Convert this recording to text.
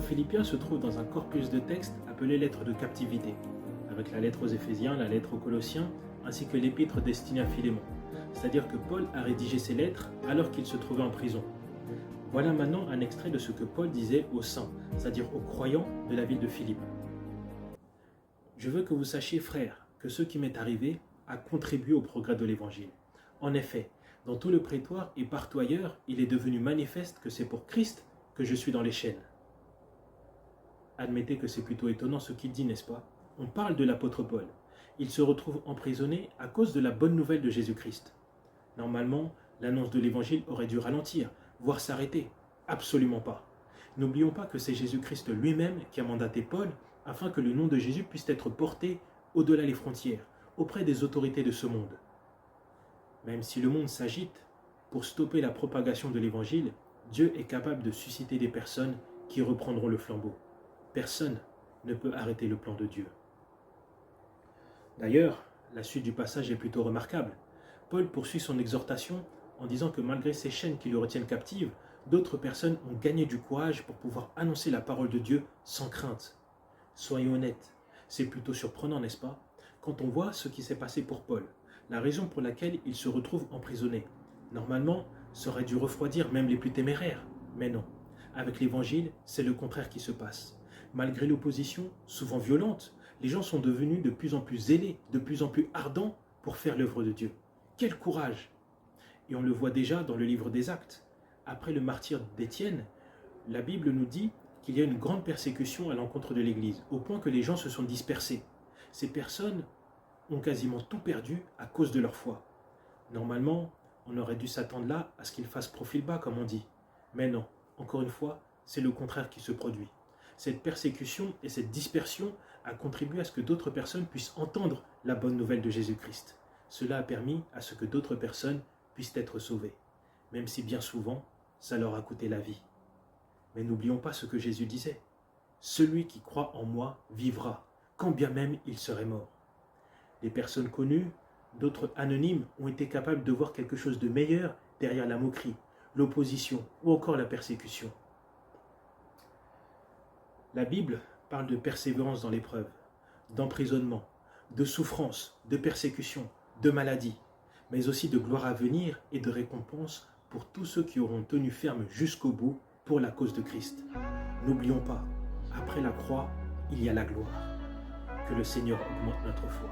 Philippiens se trouve dans un corpus de textes appelé lettres de captivité, avec la lettre aux Éphésiens, la lettre aux Colossiens, ainsi que l'épître destinée à Philémon. C'est-à-dire que Paul a rédigé ces lettres alors qu'il se trouvait en prison. Voilà maintenant un extrait de ce que Paul disait aux saints, c'est-à-dire aux croyants de la ville de Philippe. Je veux que vous sachiez, frères, que ce qui m'est arrivé a contribué au progrès de l'Évangile. En effet, dans tout le prétoire et partout ailleurs, il est devenu manifeste que c'est pour Christ que je suis dans les chaînes. Admettez que c'est plutôt étonnant ce qu'il dit, n'est-ce pas? On parle de l'apôtre Paul. Il se retrouve emprisonné à cause de la bonne nouvelle de Jésus-Christ. Normalement, l'annonce de l'Évangile aurait dû ralentir, voire s'arrêter. Absolument pas. N'oublions pas que c'est Jésus-Christ lui-même qui a mandaté Paul afin que le nom de Jésus puisse être porté au-delà des frontières, auprès des autorités de ce monde. Même si le monde s'agite, pour stopper la propagation de l'Évangile, Dieu est capable de susciter des personnes qui reprendront le flambeau. Personne ne peut arrêter le plan de Dieu. D'ailleurs, la suite du passage est plutôt remarquable. Paul poursuit son exhortation en disant que malgré ces chaînes qui le retiennent captive, d'autres personnes ont gagné du courage pour pouvoir annoncer la parole de Dieu sans crainte. Soyons honnêtes, c'est plutôt surprenant, n'est-ce pas, quand on voit ce qui s'est passé pour Paul, la raison pour laquelle il se retrouve emprisonné. Normalement, ça aurait dû refroidir même les plus téméraires, mais non. Avec l'Évangile, c'est le contraire qui se passe. Malgré l'opposition, souvent violente, les gens sont devenus de plus en plus zélés, de plus en plus ardents pour faire l'œuvre de Dieu. Quel courage! Et on le voit déjà dans le livre des Actes. Après le martyre d'Étienne, la Bible nous dit qu'il y a une grande persécution à l'encontre de l'Église, au point que les gens se sont dispersés. Ces personnes ont quasiment tout perdu à cause de leur foi. Normalement, on aurait dû s'attendre là à ce qu'ils fassent profil bas, comme on dit. Mais non, encore une fois, c'est le contraire qui se produit. Cette persécution et cette dispersion a contribué à ce que d'autres personnes puissent entendre la bonne nouvelle de Jésus-Christ. Cela a permis à ce que d'autres personnes puissent être sauvées, même si bien souvent, ça leur a coûté la vie. Mais n'oublions pas ce que Jésus disait. « Celui qui croit en moi vivra, quand bien même il serait mort. » Des personnes connues, d'autres anonymes ont été capables de voir quelque chose de meilleur derrière la moquerie, l'opposition ou encore la persécution. La Bible parle de persévérance dans l'épreuve, d'emprisonnement, de souffrance, de persécution, de maladie, mais aussi de gloire à venir et de récompense pour tous ceux qui auront tenu ferme jusqu'au bout pour la cause de Christ. N'oublions pas, après la croix, il y a la gloire. Que le Seigneur augmente notre foi.